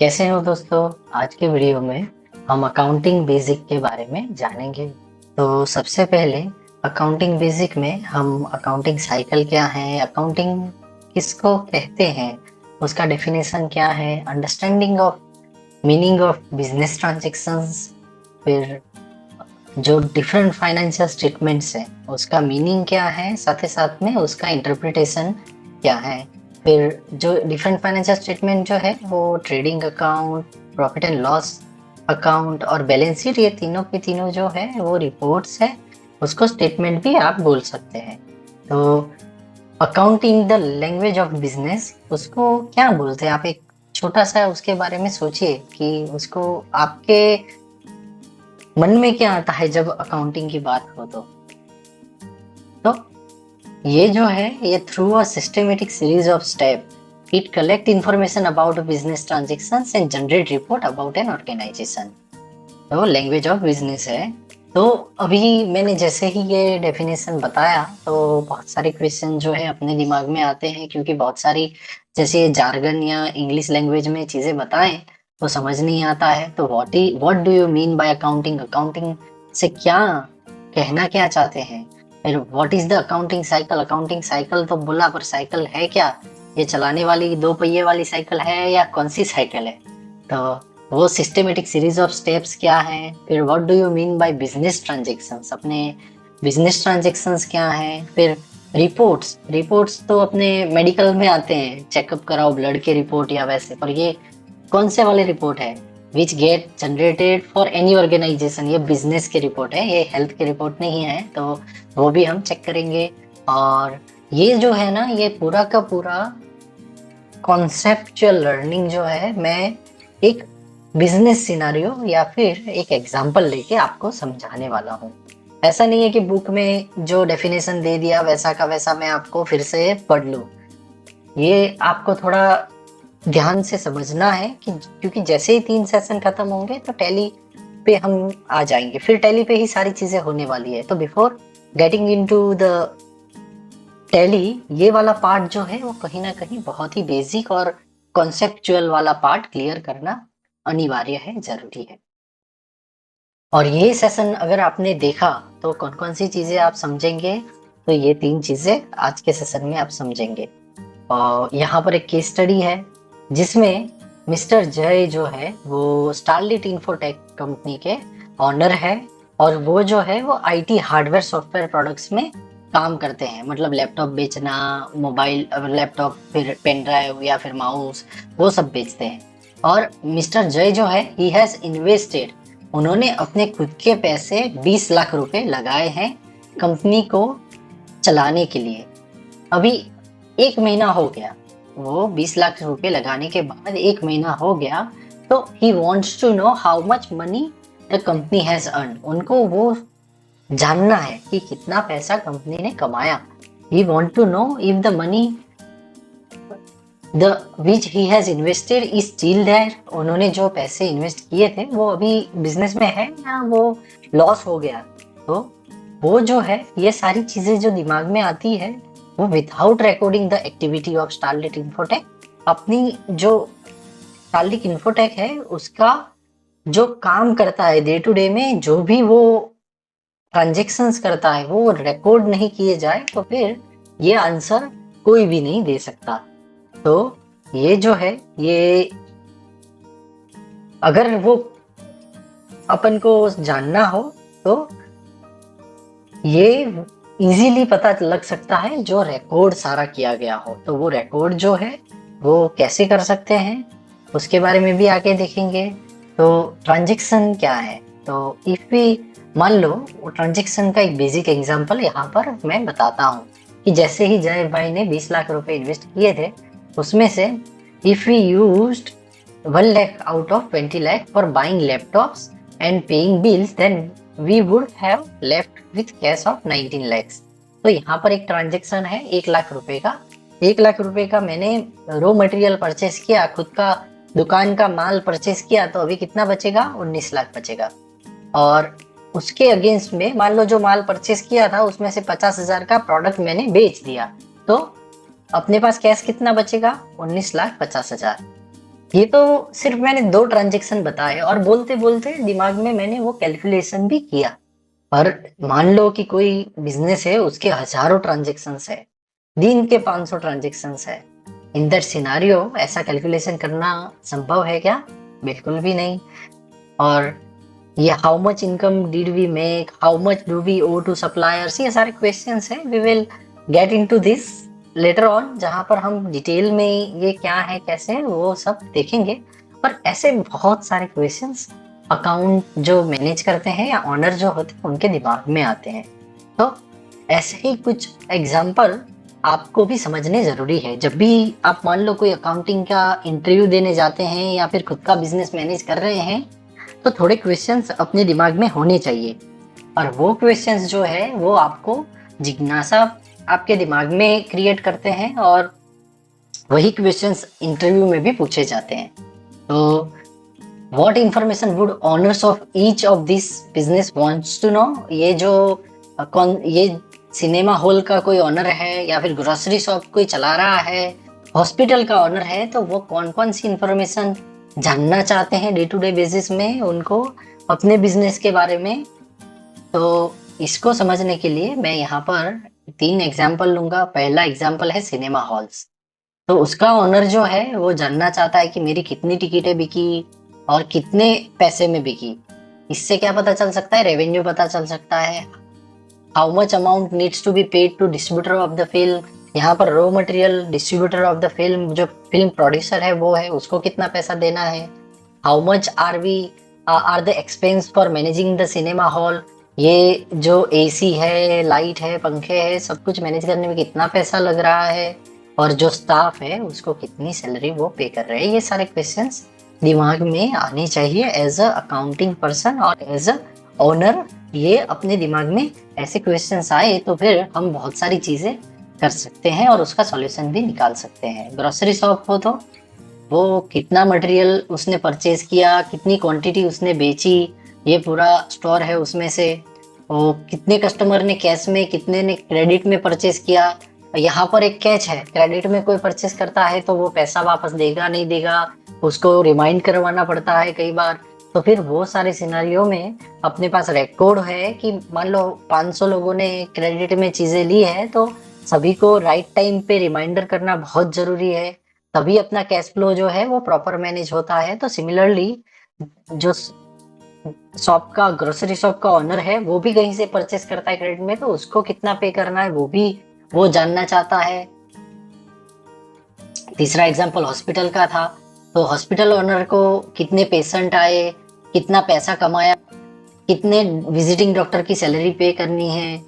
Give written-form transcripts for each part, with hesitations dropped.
कैसे हो दोस्तों। आज के वीडियो में हम अकाउंटिंग बेसिक के बारे में जानेंगे। तो सबसे पहले अकाउंटिंग बेसिक में हम अकाउंटिंग साइकिल क्या है, अकाउंटिंग किसको कहते हैं, उसका डेफिनेशन क्या है, understanding of meaning of business transactions, फिर जो डिफरेंट फाइनेंशियल स्टेटमेंट्स हैं उसका मीनिंग क्या है, साथ ही साथ में उसका इंटरप्रिटेशन क्या है। फिर जो डिफरेंट फाइनेंशियल स्टेटमेंट जो है वो trading account, profit and loss account और बैलेंस शीट, ये तीनों की तीनों जो है वो रिपोर्ट्स है, उसको स्टेटमेंट भी आप बोल सकते हैं। तो accounting the language of business उसको क्या बोलते हैं, आप एक छोटा सा उसके बारे में सोचिए कि उसको आपके मन में क्या आता है जब अकाउंटिंग की बात हो। तो ये जो है ये through a systematic series of step it collect information about business transactions and generate report about an organization. तो लैंग्वेज ऑफ बिजनेस है। तो अभी मैंने जैसे ही ये डेफिनेशन बताया तो बहुत सारे क्वेश्चन जो है अपने दिमाग में आते हैं, क्योंकि बहुत सारी जैसे जार्गन या इंग्लिश लैंग्वेज में चीजें बताएं तो समझ नहीं आता है। तो what do you mean by accounting, accounting से क्या कहना क्या चाहते हैं। फिर what is the accounting cycle, accounting cycle तो बोला पर साइकिल है क्या, ये चलाने वाली दो पहिए वाली साइकिल है या कौन सी साइकिल है। तो वो सिस्टमेटिक सीरीज ऑफ स्टेप्स क्या है। फिर what do you mean by business transactions, अपने बिजनेस ट्रांजैक्शंस क्या है। फिर रिपोर्ट्स, रिपोर्ट्स तो अपने मेडिकल में आते हैं, चेकअप कराओ ब्लड के रिपोर्ट या वैसे, पर ये कौन से वाले रिपोर्ट है, which get generated for any organization, ये बिजनेस की रिपोर्ट है, ये हेल्थ की रिपोर्ट नहीं है। तो वो भी हम चेक करेंगे। और ये जो है ना, ये पूरा का पूरा कॉन्सेप्चुअल लर्निंग जो है, मैं एक बिजनेस सिनारियो या फिर एक एग्जांपल लेके आपको समझाने वाला हूँ। ऐसा नहीं है कि बुक में जो डेफिनेशन दे दिया वैसा का वैसा मैं आपको फिर से पढ़ लूँ। ये आपको थोड़ा ध्यान से समझना है कि क्योंकि जैसे ही 3 सेशन खत्म होंगे तो टैली पे हम आ जाएंगे, फिर टैली पे ही सारी चीजें होने वाली है। तो before getting into the tally, ये वाला पार्ट जो है वो कहीं ना कहीं बहुत ही बेसिक और कॉन्सेप्चुअल वाला पार्ट क्लियर करना अनिवार्य है, जरूरी है। और ये सेशन अगर आपने देखा तो कौन कौन सी चीजें आप समझेंगे, तो ये 3 चीजें आज के सेशन में आप समझेंगे। और यहाँ पर एक केस स्टडी है जिसमें मिस्टर जय जो है वो स्टारलिट इन्फोटेक कंपनी के ऑनर है, और वो जो है वो आईटी हार्डवेयर सॉफ्टवेयर प्रोडक्ट्स में काम करते हैं, मतलब लैपटॉप बेचना, मोबाइल लैपटॉप, फिर पेन ड्राइव या फिर माउस, वो सब बेचते हैं। और मिस्टर जय जो है ही हैज इन्वेस्टेड, उन्होंने अपने खुद के पैसे 20 लाख रुपए लगाए हैं कंपनी को चलाने के लिए। अभी 1 महीना हो गया, वो 20 लाख रुपए लगाने के बाद 1 महीना हो गया, तो he wants to know how much money the company has earn, उनको वो जानना है कि कितना पैसा कंपनी ने कमाया। He want to know if the money the which he has invested is still there, उन्होंने जो पैसे इन्वेस्ट किए थे वो अभी बिजनेस में है या वो लॉस हो गया। तो वो जो है ये सारी चीजें जो दिमाग में आती है वो without recording the activity of starlit infotech, अपनी जो स्टारलिट इन्फोटेक है उसका जो काम करता है डे टू डे में, जो भी वो ट्रांजेक्शन्स करता है वो रिकॉर्ड नहीं किए जाए तो फिर ये आंसर कोई भी नहीं दे सकता। तो ये जो है ये अगर वो अपन को जानना हो तो ये इजीली पता लग सकता है जो रिकॉर्ड सारा किया गया हो। तो वो रिकॉर्ड जो है वो कैसे कर सकते हैं उसके बारे में भी आगे देखेंगे। तो ट्रांजेक्शन क्या है, तो इफ भी मान लो ट्रांजेक्शन का एक बेसिक एग्जांपल यहाँ पर मैं बताता हूँ कि जैसे ही जय भाई ने 20 लाख रुपए इन्वेस्ट किए थे, उसमें से if we used 1 lakh out of 20 lakh for buying laptops and paying bills, then we would have left with cash of 19 lakhs। तो यहाँ पर एक ट्रांजेक्शन है 1 लाख रुपए का। 1 लाख रुपए का मैंने रॉ मटेरियल परचेस किया, खुद का दुकान का माल परचेस किया, तो अभी कितना बचेगा, 19 लाख बचेगा। और उसके अगेंस्ट में मान लो जो माल परचेस किया था उसमें से 50,000 का प्रोडक्ट मैंने बेच दिया, तो अपने पास कैश कितना बचेगा, 19,50,000। ये तो सिर्फ मैंने 2 ट्रांज़ैक्शन बताए और बोलते-बोलते दिमाग में मैंने वो कैलकुलेशन भी किया। पर मान लो कि कोई बिज़नेस है, उसके हज़ारों ट्रांज़ैक्शंस है, दिन के 500 ट्रांज़ैक्शंस है। इन दैट सिनेरियो ऐसा कैलकुलेशन करना संभव है क्या? बिल्कुल भी नहीं। और ये how much income did we make, how much do we owe to suppliers, ये सारे क्वेश्चंस हैं। We will get into this later on, जहां पर हम डिटेल में ये क्या है कैसे है वो सब देखेंगे। पर ऐसे बहुत सारे क्वेश्चंस अकाउंट जो मैनेज करते हैं या ऑनर जो होते हैं उनके दिमाग में आते हैं। तो ऐसे ही कुछ एग्जाम्पल आपको भी समझने जरूरी है। जब भी आप मान लो कोई अकाउंटिंग का इंटरव्यू देने जाते हैं या फिर खुद का बिजनेस मैनेज कर रहे हैं, तो थोड़े क्वेश्चंस अपने दिमाग में होने चाहिए। और वो क्वेश्चंस जो है वो आपको जिज्ञासा आपके दिमाग में क्रिएट करते हैं और वही क्वेश्चंस इंटरव्यू में भी पूछे जाते हैं। तो what information would owners of each of this business wants to know, ये जो कौन ये सिनेमा हॉल का कोई ओनर है या फिर ग्रोसरी शॉप कोई चला रहा है, हॉस्पिटल का ओनर है, तो वो कौन कौन सी इंफॉर्मेशन जानना चाहते हैं डे टू डे बेसिस में उनको अपने बिजनेस के बारे में। तो इसको समझने के लिए मैं यहाँ पर 3 एग्जाम्पल लूंगा। पहला एग्जाम्पल है सिनेमा हॉल्स। तो उसका ओनर जो है वो जानना चाहता है कि मेरी कितनी टिकटें बिकी और कितने पैसे में बिकी। इससे क्या पता चल सकता है? रेवेन्यू पता चल सकता है। How much amount needs to be paid to distributor of the film, यहाँ पर raw material distributor of the film जो फिल्म प्रोड्यूसर है वो है, उसको कितना पैसा देना है। How much are the expense for managing the cinema hall, ये जो एसी है, लाइट है, पंखे है, सब कुछ मैनेज करने में कितना पैसा लग रहा है। और जो स्टाफ है उसको कितनी सैलरी वो पे कर रहे हैं। ये सारे क्वेश्चंस दिमाग में आने चाहिए एज अ अकाउंटिंग पर्सन और एज अ ओनर। ये अपने दिमाग में ऐसे क्वेश्चंस आए तो फिर हम बहुत सारी चीजें कर सकते हैं और उसका सॉल्यूशन भी निकाल सकते हैं। ग्रोसरी शॉप हो तो वो कितना मटेरियल उसने परचेज किया, कितनी क्वांटिटी उसने बेची, ये पूरा स्टोर है उसमें से। वो कितने कस्टमर ने कैश में, कितने ने क्रेडिट में परचेज किया। यहाँ पर एक कैच है, क्रेडिट में कोई परचेस करता है तो वो पैसा वापस देगा नहीं देगा, उसको रिमाइंड करवाना पड़ता है कई बार। तो फिर वो सारे सिनारियों में अपने पास रिकॉर्ड है कि मान लो 500 लोगों ने क्रेडिट में चीजें ली है, तो सभी को राइट टाइम पे रिमाइंडर करना बहुत जरूरी है। तभी अपना कैश फ्लो जो है वो प्रॉपर मैनेज होता है। तो सिमिलरली जो शॉप का, ग्रोसरी शॉप का ओनर है, वो भी कहीं से परचेस करता है क्रेडिट में, तो उसको कितना पे करना है वो भी वो जानना चाहता है। तीसरा एग्जांपल हॉस्पिटल का था। तो हॉस्पिटल ओनर को कितने पेशेंट आए, कितना पैसा कमाया, कितने विजिटिंग डॉक्टर की सैलरी पे करनी है,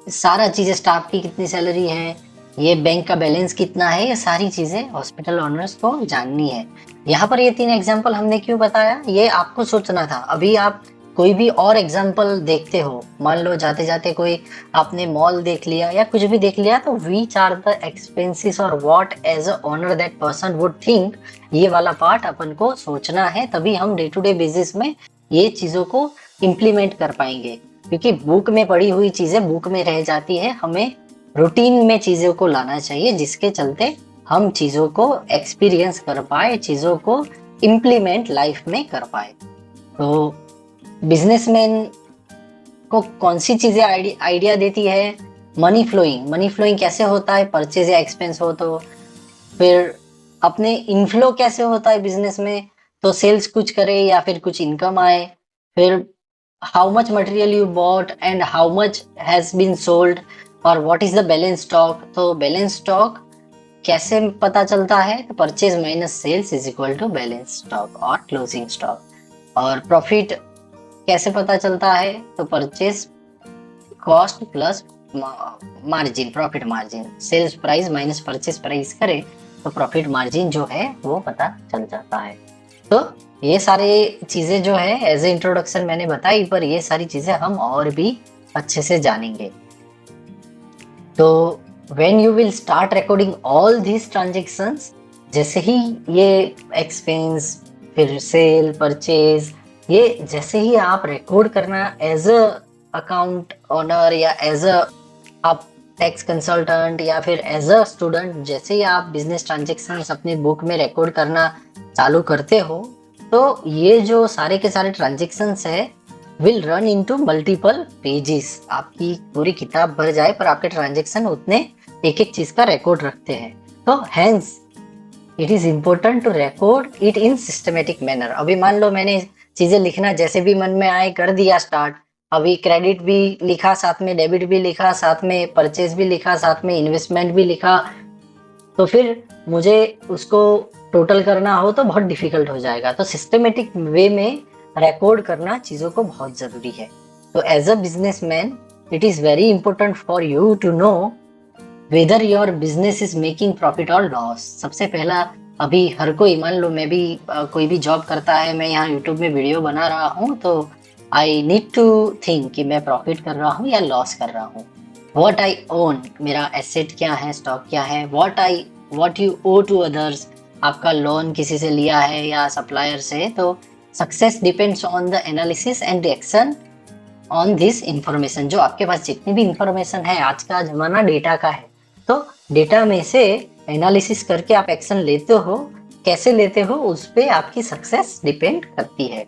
सारा चीजें, स्टाफ की कितनी सैलरी है, ये बैंक का बैलेंस कितना है, ये सारी चीजें हॉस्पिटल ओनर्स को जाननी है। यहाँ पर ये 3 एग्जांपल हमने क्यों बताया, ये आपको सोचना था। अभी आप कोई भी और एग्जांपल देखते हो, मान लो जाते जाते कोई आपने मॉल देख लिया या कुछ भी देख लिया, तो विच आर द एक्सपेंसेस और what as a owner that person would think, ये वाला पार्ट अपन को सोचना है। तभी हम डे टू डे बेसिस में ये चीजों को इम्प्लीमेंट कर पाएंगे। क्योंकि बुक में पढ़ी हुई चीजें बुक में रह जाती है, हमें रूटीन में चीजों को लाना चाहिए जिसके चलते हम चीजों को एक्सपीरियंस कर पाए, चीजों को इम्प्लीमेंट लाइफ में कर पाए। तो बिजनेसमैन को कौन सी चीजें आइडिया देती है? Money flowing. मनी फ्लोइंग कैसे होता है? परचेज या एक्सपेंस हो तो। फिर अपने इनफ्लो कैसे होता है बिजनेस में? तो सेल्स कुछ करे या फिर कुछ इनकम आए। फिर how much material you bought and how much has been sold, और what is the balance stock. तो बैलेंस स्टॉक कैसे पता चलता है? तो purchase minus sales is equal to balance stock और क्लोजिंग स्टॉक। और प्रॉफिट कैसे पता चलता है? तो purchase cost plus margin, profit margin. Sales price minus purchase price करें तो प्रॉफिट मार्जिन जो है वो पता चल जाता है। तो ये सारे चीजें जो है एज ए इंट्रोडक्शन मैंने बताई, पर ये सारी चीजें हम और भी अच्छे से जानेंगे। तो when you will start recording all these transactions, जैसे ही ये एक्सपेंस, फिर सेल, परचेज, ये जैसे ही आप रिकॉर्ड करना एज अ अकाउंट ओनर या एज अ आप टैक्स कंसल्टेंट या फिर एज अ स्टूडेंट, जैसे ही आप बिजनेस ट्रांजेक्शन अपनी बुक में रिकॉर्ड करना चालू करते हो, तो ये जो सारे के सारे ट्रांजेक्शन्स है will run into multiple pages. आपकी पूरी किताब भर जाए पर आपके ट्रांजेक्शन उतने एक एक चीज का रिकॉर्ड रखते हैं। तो hence it is important to record it in systematic manner. अभी मान लो मैंने चीजें लिखना जैसे भी मन में आए कर दिया स्टार्ट, अभी क्रेडिट भी लिखा, साथ में डेबिट भी लिखा, साथ में परचेज भी लिखा, साथ में इन्वेस्टमेंट भी लिखा, तो फिर मुझे उसको टोटल करना हो तो बहुत डिफिकल्ट हो जाएगा। तो सिस्टमेटिक वे में रिकॉर्ड करना चीजों को बहुत जरूरी है। तो as a businessman it is very important for you to know whether your business is making profit और लॉस। सबसे पहला, अभी हर कोई, मान लो मैं भी कोई भी जॉब करता है, मैं यहाँ यूट्यूब में वीडियो बना रहा हूँ, तो आई नीड टू थिंक कि मैं प्रॉफिट कर रहा हूँ या लॉस कर रहा हूँ। वॉट आई ओन, मेरा एसेट क्या है, स्टॉक क्या है, what you owe to others, आपका लोन किसी से लिया है या सप्लायर से। तो success depends on the analysis and action on this information. जो आपके पास जितनी भी इंफॉर्मेशन है, आज का जमाना डेटा का है, तो डेटा में से एनालिसिस करके आप एक्शन लेते हो, कैसे लेते हो उस पे आपकी सक्सेस डिपेंड करती है।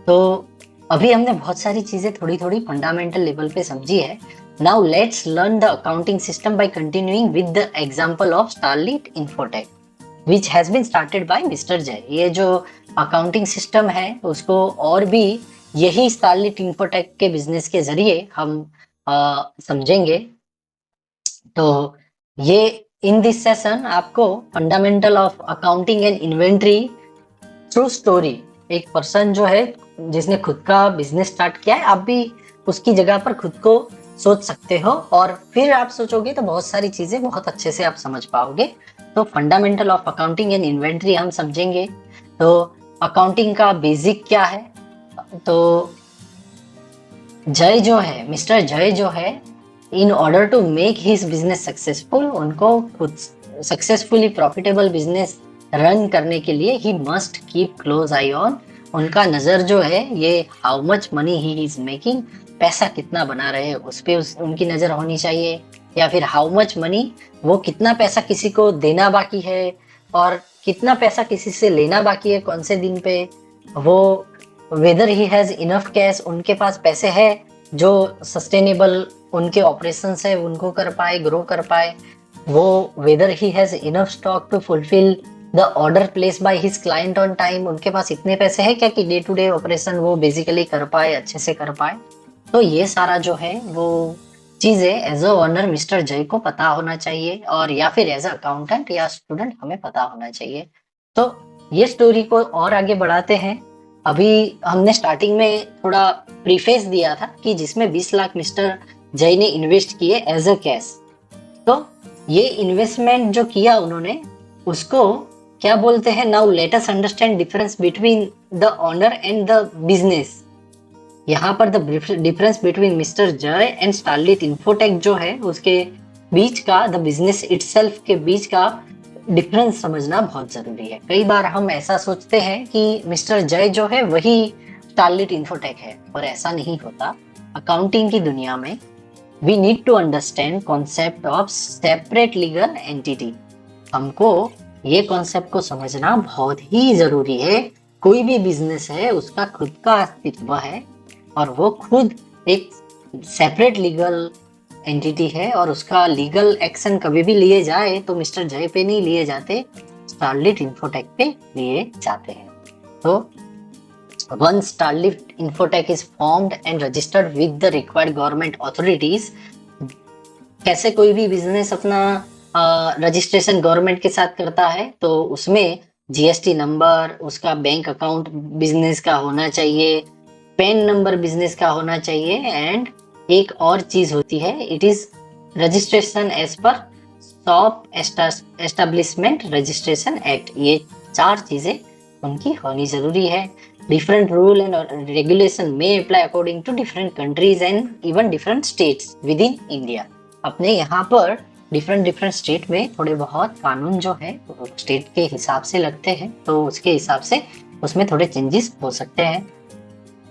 तो अभी हमने बहुत सारी चीजें थोड़ी थोड़ी फंडामेंटल लेवल पे समझी है। Now let's learn the accounting system by continuing with the example of Starlit Infotech which has been started by mister Jay. ये जो अकाउंटिंग सिस्टम है उसको और भी यही स्टारलीट इन्फोटेक के बिजनेस के जरिए हम समझेंगे। तो ये इन दिस सेशन आपको fundamental of accounting and inventory true story, एक पर्सन जो है जिसने खुद का बिजनेस स्टार्ट किया है, आप भी उसकी जगह पर खुद को सोच सकते हो और फिर आप सोचोगे तो बहुत सारी चीजें बहुत अच्छे से आप समझ पाओगे। तो fundamental of accounting and inventory हम समझेंगे। तो अकाउंटिंग का बेसिक क्या है, तो जय जो है, मिस्टर जय जो है, in order to make his business successful, उनको खुद सक्सेसफुली प्रॉफिटेबल बिजनेस रन करने के लिए he must keep close eye on, उनका नजर जो है ये how much money he is making, पैसा कितना बना रहे हैं उस पे उनकी नजर होनी चाहिए। या फिर हाउ मच मनी, वो कितना पैसा किसी को देना बाकी है और कितना पैसा किसी से लेना बाकी है, कौन से दिन पे, वो whether he has enough cash, उनके पास पैसे है जो सस्टेनेबल उनके ऑपरेशंस है उनको कर पाए, ग्रो कर पाए, वो whether he has enough stock to fulfill the order place by his client on time, उनके पास इतने पैसे हैं क्या कि डे टू डे ऑपरेशन वो बेसिकली कर पाए, अच्छे से कर पाए। तो ये सारा जो है वो चीजें एज अ ओनर मिस्टर जय को पता होना चाहिए, और या फिर एज अ अकाउंटेंट या स्टूडेंट हमें पता होना चाहिए। तो ये स्टोरी को और आगे बढ़ाते हैं। अभी हमने स्टार्टिंग में थोड़ा प्रीफेस दिया था कि जिसमें 20 लाख मिस्टर जय ने इन्वेस्ट किए एज अ कैश। तो ये इन्वेस्टमेंट जो किया उन्होंने उसको क्या बोलते हैं, now let us understand difference between the owner and the business. यहाँ पर द डिफरेंस बिटवीन मिस्टर जय एंड स्टारलीट इन्फोटेक जो है उसके बीच का, द बिजनेस इटसेल्फ के बीच का डिफरेंस समझना बहुत जरूरी है। कई बार हम ऐसा सोचते हैं कि मिस्टर जय जो है वही स्टारलीट इन्फोटेक है, और ऐसा नहीं होता। अकाउंटिंग की दुनिया में we need to understand concept of separate legal entity। हमको ये कॉन्सेप्ट को समझना बहुत ही जरूरी है। कोई भी बिजनेस है उसका खुद का अस्तित्व है और वो खुद एक सेपरेट लीगल एंटिटी है, और उसका लीगल एक्शन कभी भी लिए जाए तो मिस्टर जय पे नहीं लिए जाते, स्टारलीट इन्फोटेक पे लिए जाते हैं। तो once Starlit Infotech is formed and registered with the required government authorities, कैसे कोई भी बिजनेस अपना रजिस्ट्रेशन गवर्नमेंट के साथ करता है, तो उसमें जीएसटी नंबर, उसका बैंक अकाउंट बिजनेस का होना चाहिए, पैन नंबर बिजनेस का होना चाहिए, एंड एक और चीज होती है, it is registration as per shop establishment registration act. ये 4 चीजें उनकी होनी जरूरी है। Different rule and regulation may apply according to different countries and even different states within India। अपने यहाँ पर डिफरेंट स्टेट में थोड़े बहुत कानून जो है स्टेट के हिसाब से लगते हैं, तो उसके हिसाब से उसमें थोड़े चेंजेस हो सकते हैं।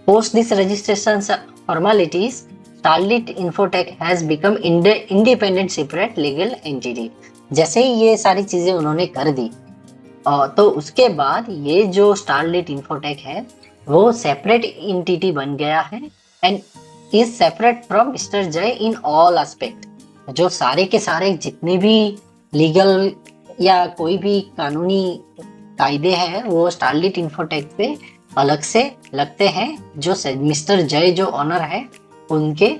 Post this registration formalities, starlit infotech has become independent separate legal entity. जैसे ही ये सारी चीजें उन्होंने कर दी तो उसके बाद ये जो स्टारलिट इन्फोटेक है वो सेपरेट एंटिटी बन गया है and is separate from mister जय इन ऑल एस्पेक्ट। जो सारे के सारे जितने भी लीगल या कोई भी कानूनी कायदे हैं वो स्टारलिट इन्फोटेक पे अलग से लगते हैं, जो मिस्टर जय जो ऑनर है उनके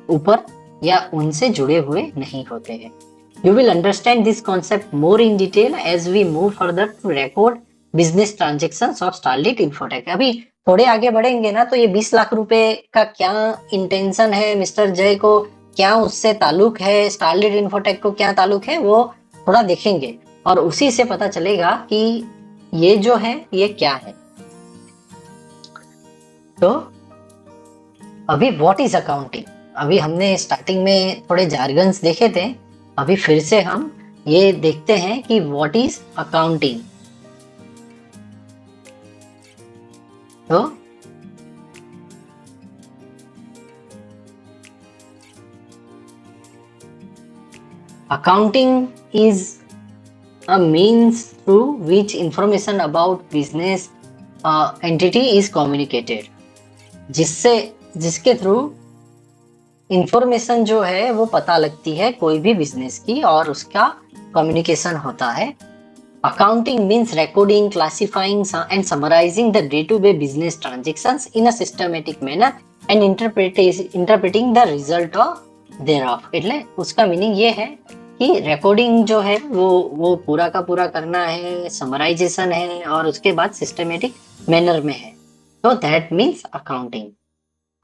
ऊपर या उनसे जुड़े हुए नहीं होते हैं। You will understand this concept more in detail as we move further to record business transactions of Starlit Infotech। अभी थोड़े आगे बढ़ेंगे ना तो ये 20 लाख रुपए का क्या इंटेंशन है मिस्टर जय को, क्या उससे ताल्लुक है, स्टारलिट इन्फोटेक को क्या ताल्लुक है, वो थोड़ा देखेंगे और उसी से पता चलेगा कि ये जो है ये क्या है। तो अभी व्हाट इज अकाउंटिंग, अभी हमने स्टार्टिंग में थोड़े जार्गन्स देखे थे, अभी फिर से हम ये देखते हैं कि व्हाट इज अकाउंटिंग। तो accounting is a means through which information about business entity is communicated, जिसके थ्रू इंफॉर्मेशन जो है वो पता लगती है कोई भी बिजनेस की और उसका कम्युनिकेशन होता है। Accounting means recording, classifying and summarizing the day to day business transactions in a systematic manner and interpreting the result of thereof. એટલે उसका मीनिंग ये है कि रिकॉर्डिंग जो है वो पूरा का पूरा करना है, समराइजेशन है और उसके बाद सिस्टमेटिक मैनर में है, तो दैट मीन्स अकाउंटिंग।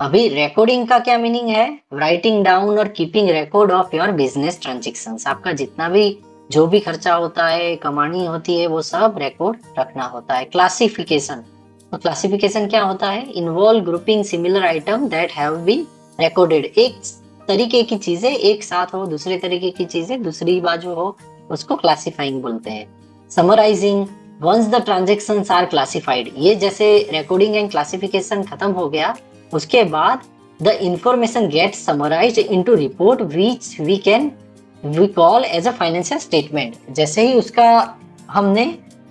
अभी रिकॉर्डिंग का क्या मीनिंग है, राइटिंग डाउन और keeping record of your business transactions. आपका जितना भी जो भी खर्चा होता है, कमानी होती है, वो सब रिकॉर्ड रखना होता है। क्लासिफिकेशन, तो क्लासिफिकेशन क्या होता है, involve grouping similar item that have been recorded. एक तरीके की चीजें एक साथ हो, दूसरे तरीके की चीजें दूसरी बाजू हो, उसको क्लासिफाइंग बोलते हैं। Summarizing, once the transactions are classified, ये जैसे रिकॉर्डिंग एंड क्लासिफिकेशन खत्म हो गया उसके बाद the information get summarized into report which we call as a financial statement. जैसे ही उसका हमने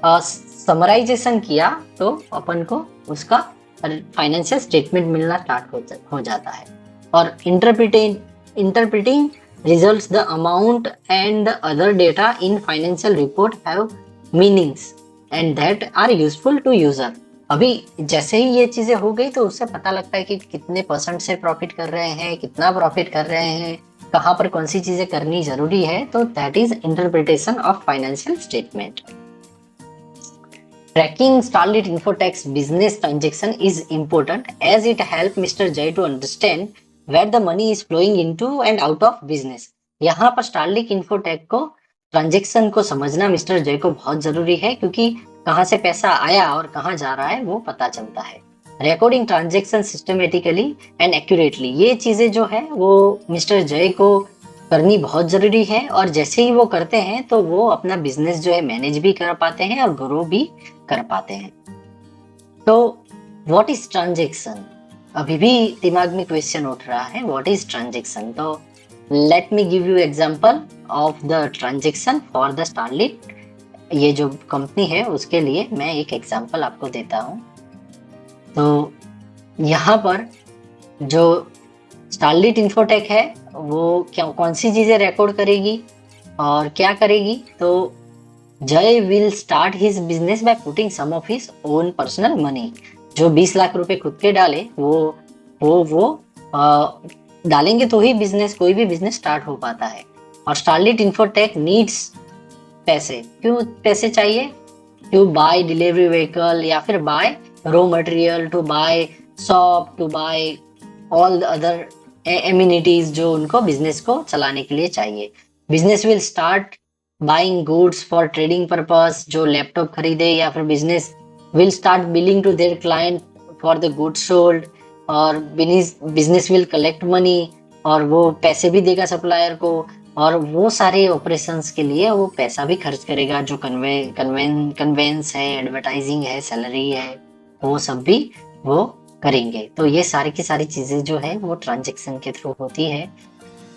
समराइजेशन किया तो अपन को उसका फाइनेंशियल स्टेटमेंट मिलना स्टार्ट हो जाता है। और interpreting results, the amount and the other data in financial report have meanings and that are useful to user। अभी जैसे ही ये चीजें हो गई तो उससे पता लगता है कि कितने परसेंट से प्रॉफिट कर रहे हैं, कितना प्रॉफिट कर रहे हैं, कहाँ पर कौन सी चीजें करनी जरूरी है, तो that is interpretation of financial statement. Tracking Starlit Infotech's business transaction is important as it helps Mr. Jay to understand where the money is flowing into and out of business। यहाँ पर Starlit Infotech को transaction को समझना mister जय को बहुत जरूरी है, क्योंकि कहाँ से पैसा आया और कहाँ जा रहा है वो पता चलता है। Recording transaction systematically and accurately, ये चीजें जो है वो मिस्टर जय को करनी बहुत जरूरी है और जैसे ही वो करते हैं तो वो अपना बिजनेस जो है मैनेज भी कर पाते हैं और ग्रो भी कर पाते हैं। तो व्हाट इज ट्रांजेक्शन, अभी भी दिमाग में क्वेश्चन उठ रहा है, व्हाट इज ट्रांजेक्शन। तो let me give you example of the transaction for the starlit, ये जो कंपनी है उसके लिए मैं एक एग्जांपल आपको देता हूँ। तो यहाँ पर जो स्टारलिट इन्फोटेक है वो कौन सी चीजें रिकॉर्ड करेगी और क्या करेगी, तो Jai will start his business by putting some of his own personal money. जो 20 लाख रुपए खुद के डाले वो डालेंगे तो ही बिजनेस, कोई भी बिजनेस स्टार्ट हो पाता है। और स्टारलिट इन्फोटेक नीड्स पैसे, क्यों पैसे चाहिए, टू बाय डिलीवरी व्हीकल या फिर buy raw material, to buy shop, to buy all the other amenities जो उनको बिजनेस को चलाने के लिए चाहिए। Business will start buying goods for trading purpose, जो लैपटॉप खरीदे, या फिर business will start billing to their client for the goods sold, और बिजनेस विल कलेक्ट मनी, और वो पैसे भी देगा सप्लायर को, और वो सारे ऑपरेशंस के लिए वो पैसा भी खर्च करेगा, जो कन्वेंस है, एडवर्टाइजिंग है, सैलरी है, वो सब भी वो करेंगे। तो ये सारी की सारी चीजें जो है वो ट्रांजेक्शन के थ्रू होती है,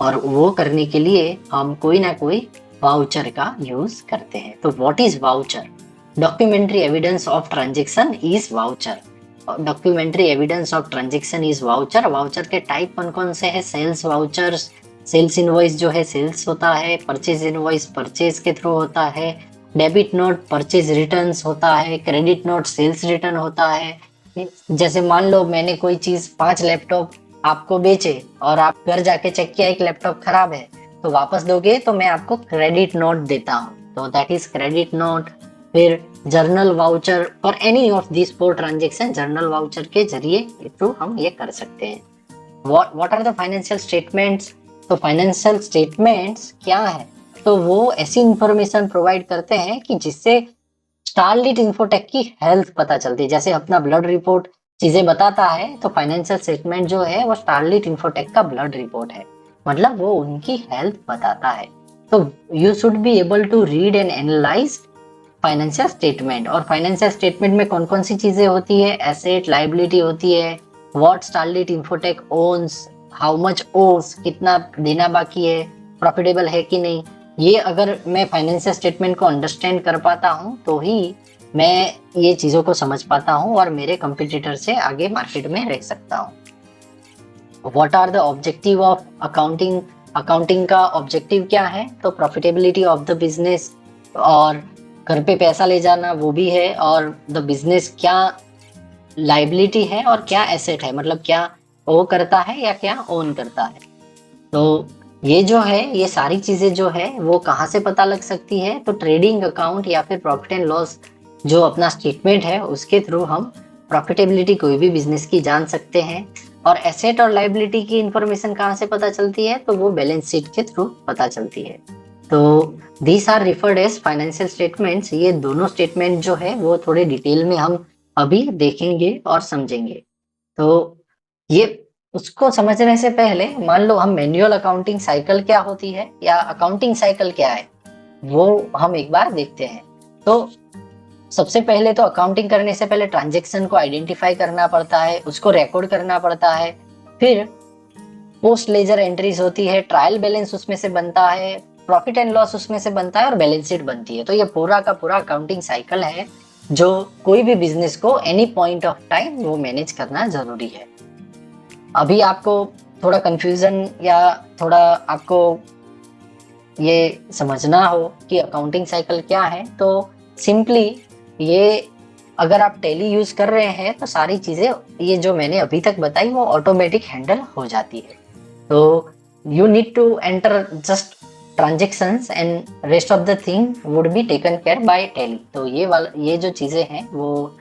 और वो करने के लिए हम कोई ना कोई वाउचर का यूज करते हैं। तो what is voucher? Documentary evidence of transaction is voucher. Documentary evidence of transaction is voucher. Voucher के टाइप कौन कौन से हैं? सेल्स वाउचर्स, सेल्स इनवॉइस जो है सेल्स होता है, परचेज इनवॉइस परचेज के थ्रू होता है, डेबिट नोट परचेज रिटर्न्स होता है, क्रेडिट नोट सेल्स रिटर्न होता है। जैसे मान लो मैंने कोई चीज 5 लैपटॉप आपको बेचे और आप घर जाके चेक किया एक लैपटॉप खराब है, तो वापस दोगे तो मैं आपको क्रेडिट नोट देता हूँ, तो दैट इज क्रेडिट नोट। फिर journal voucher for any of this 4 transaction, journal voucher के जरिए थ्रू हम ये कर सकते हैं। What are the financial statements? तो फाइनेंशियल स्टेटमेंट्स क्या है? तो वो ऐसी इंफॉर्मेशन प्रोवाइड करते हैं कि जिससे स्टारलिट इंफोटेक की हेल्थ पता चलती है। जैसे अपना ब्लड रिपोर्ट चीजें बताता है, तो फाइनेंशियल स्टेटमेंट जो है वो स्टारलिट इंफोटेक का ब्लड रिपोर्ट है, मतलब वो उनकी हेल्थ बताता है। तो you should be able to read and analyze financial statement. और फाइनेंशियल स्टेटमेंट में कौन कौन सी चीजें होती है? एसेट, लायबिलिटी होती है, what Starlit Infotech owns, how much owes, कितना देना बाकी है, प्रॉफिटेबल है कि नहीं। ये अगर मैं फाइनेंशियल स्टेटमेंट को अंडरस्टैंड कर पाता हूँ तो ही मैं ये चीजों को समझ पाता हूँ और मेरे कंपटीटर से आगे मार्केट में रह सकता हूँ। What are the objective of accounting? Accounting का ऑब्जेक्टिव क्या है? तो प्रॉफिटेबिलिटी ऑफ द बिजनेस, और घर पे पैसा ले जाना वो भी है, और द बिजनेस क्या लाइबिलिटी है और क्या एसेट है, मतलब क्या ओ करता है या क्या ओन करता है। तो ये जो है ये सारी चीजें जो है वो कहाँ से पता लग सकती है? तो ट्रेडिंग अकाउंट या फिर प्रॉफिट एंड लॉस जो अपना स्टेटमेंट है उसके थ्रू हम प्रॉफिटेबिलिटी कोई भी बिजनेस की जान सकते हैं। और एसेट और लाइबिलिटी की इंफॉर्मेशन कहाँ से पता चलती है? तो वो बैलेंस शीट के थ्रू पता चलती है। तो these are referred as financial statements. ये दोनों स्टेटमेंट जो है वो थोड़े डिटेल में हम अभी देखेंगे और समझेंगे। तो ये उसको समझने से पहले मान लो हम मैन्युअल अकाउंटिंग साइकिल क्या होती है या अकाउंटिंग साइकिल क्या है वो हम एक बार देखते हैं। तो सबसे पहले तो अकाउंटिंग करने से पहले ट्रांजैक्शन को आइडेंटिफाई करना पड़ता है, उसको रिकॉर्ड करना पड़ता है, फिर पोस्ट लेजर एंट्रीज होती है, ट्रायल बैलेंस उसमें से बनता है, प्रॉफिट एंड लॉस उसमें से बनता है और बैलेंस शीट बनती है। तो ये पूरा का पूरा अकाउंटिंग साइकिल है जो कोई भी बिजनेस को एनी पॉइंट ऑफ टाइम वो मैनेज करना जरूरी है। अभी आपको थोड़ा कंफ्यूजन या थोड़ा आपको ये समझना हो कि अकाउंटिंग साइकिल क्या है, तो सिंपली ये अगर आप टैली यूज कर रहे हैं तो सारी चीजें ये जो मैंने अभी तक बताई वो ऑटोमेटिक हैंडल हो जाती है। तो you need to enter just transactions and rest of the thing would be taken care by Tally. तो ये जो चीजें हैं वो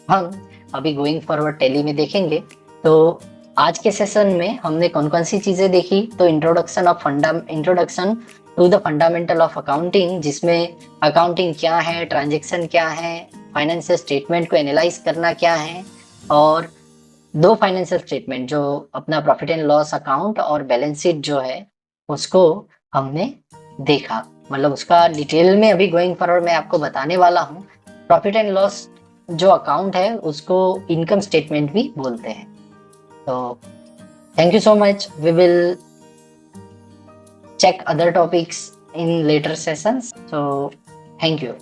हम अभी गोइंग फॉरवर्ड टैली में देखेंगे। तो आज के सेशन में हमने कौन कौन सी चीजें देखी? तो introduction to the fundamental of accounting, जिसमें अकाउंटिंग क्या है, ट्रांजैक्शन क्या है, फाइनेंशियल स्टेटमेंट को एनालाइज करना क्या है, और 2 फाइनेंशियल स्टेटमेंट जो अपना प्रॉफिट एंड लॉस अकाउंट और बैलेंस शीट जो है उसको हमने देखा। मतलब उसका डिटेल में अभी गोइंग फॉरवर्ड मैं आपको बताने वाला हूँ। प्रॉफिट एंड लॉस जो अकाउंट है उसको इनकम स्टेटमेंट भी बोलते हैं। So thank you so much. We will check other topics in later sessions. So thank you.